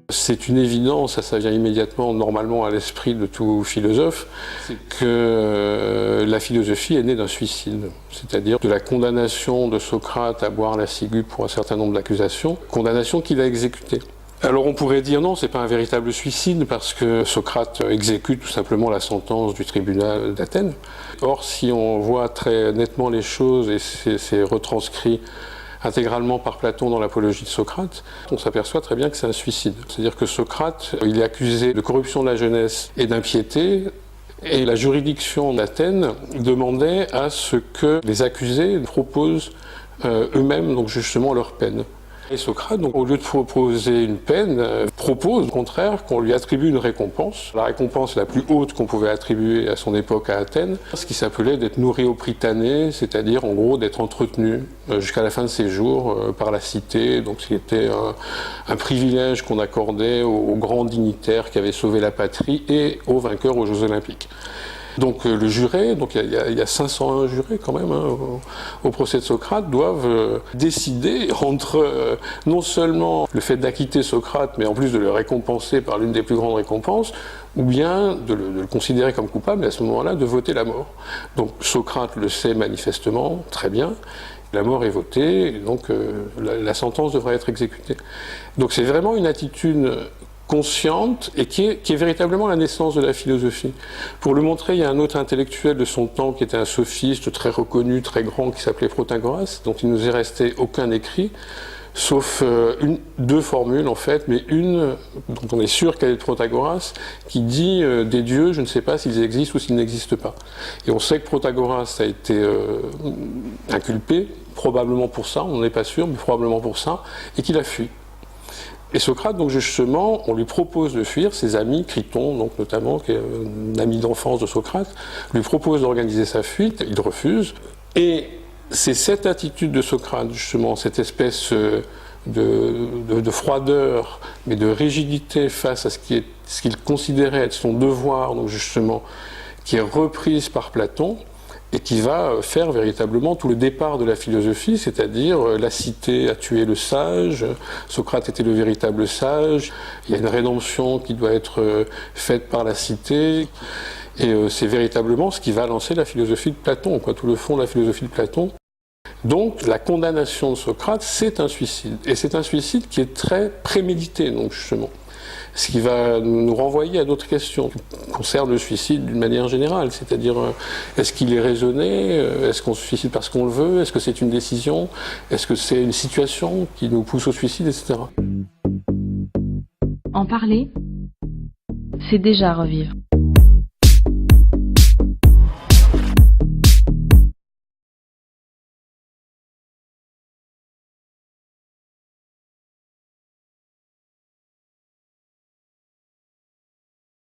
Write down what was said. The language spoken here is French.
C'est une évidence, ça vient immédiatement, normalement, à l'esprit de tout philosophe, que la philosophie est née d'un suicide, c'est-à-dire de la condamnation de Socrate à boire la ciguë pour un certain nombre d'accusations, condamnation qu'il a exécutée. Alors on pourrait dire non, c'est pas un véritable suicide parce que Socrate exécute tout simplement la sentence du tribunal d'Athènes. Or, si on voit très nettement les choses, et c'est retranscrit intégralement par Platon dans l'Apologie de Socrate, on s'aperçoit très bien que c'est un suicide. C'est-à-dire que Socrate, il est accusé de corruption de la jeunesse et d'impiété, et la juridiction d'Athènes demandait à ce que les accusés proposent eux-mêmes donc justement leur peine. Et Socrate, donc, au lieu de proposer une peine, propose au contraire qu'on lui attribue une récompense. La récompense la plus haute qu'on pouvait attribuer à son époque à Athènes, ce qui s'appelait d'être nourri au prytanée, c'est-à-dire en gros d'être entretenu jusqu'à la fin de ses jours par la cité, donc c'était un privilège qu'on accordait aux grands dignitaires qui avaient sauvé la patrie et aux vainqueurs aux Jeux Olympiques. Donc le juré, donc il y a 501 jurés quand même au procès de Socrate, doivent décider entre non seulement le fait d'acquitter Socrate, mais en plus de le récompenser par l'une des plus grandes récompenses, ou bien de le considérer comme coupable, et à ce moment-là de voter la mort. Donc Socrate le sait manifestement, très bien, la mort est votée, et donc la sentence devrait être exécutée. Donc c'est vraiment une attitude consciente et qui est véritablement la naissance de la philosophie. Pour le montrer, il y a un autre intellectuel de son temps qui était un sophiste très reconnu, très grand, qui s'appelait Protagoras, dont il nous est resté aucun écrit, sauf deux formules en fait, mais une dont on est sûr qu'elle est de Protagoras, qui dit des dieux, je ne sais pas s'ils existent ou s'ils n'existent pas. Et on sait que Protagoras a été inculpé, probablement pour ça, on n'en est pas sûr, mais probablement pour ça, et qu'il a fui. Et Socrate, donc justement, on lui propose de fuir, ses amis, Criton, donc notamment, qui est un ami d'enfance de Socrate, lui propose d'organiser sa fuite, il refuse. Et c'est cette attitude de Socrate, justement, cette espèce de froideur, mais de rigidité face à ce qu'il considérait être son devoir, donc justement, qui est reprise par Platon, et qui va faire véritablement tout le départ de la philosophie, c'est-à-dire la cité a tué le sage, Socrate était le véritable sage, il y a une rédemption qui doit être faite par la cité, et c'est véritablement ce qui va lancer la philosophie de Platon, quoi, tout le fond de la philosophie de Platon. Donc la condamnation de Socrate, c'est un suicide, et c'est un suicide qui est très prémédité, donc justement. Ce qui va nous renvoyer à d'autres questions qui concernent le suicide d'une manière générale, c'est-à-dire est-ce qu'il est raisonné, est-ce qu'on se suicide parce qu'on le veut, est-ce que c'est une décision, est-ce que c'est une situation qui nous pousse au suicide, etc. En parler, c'est déjà revivre.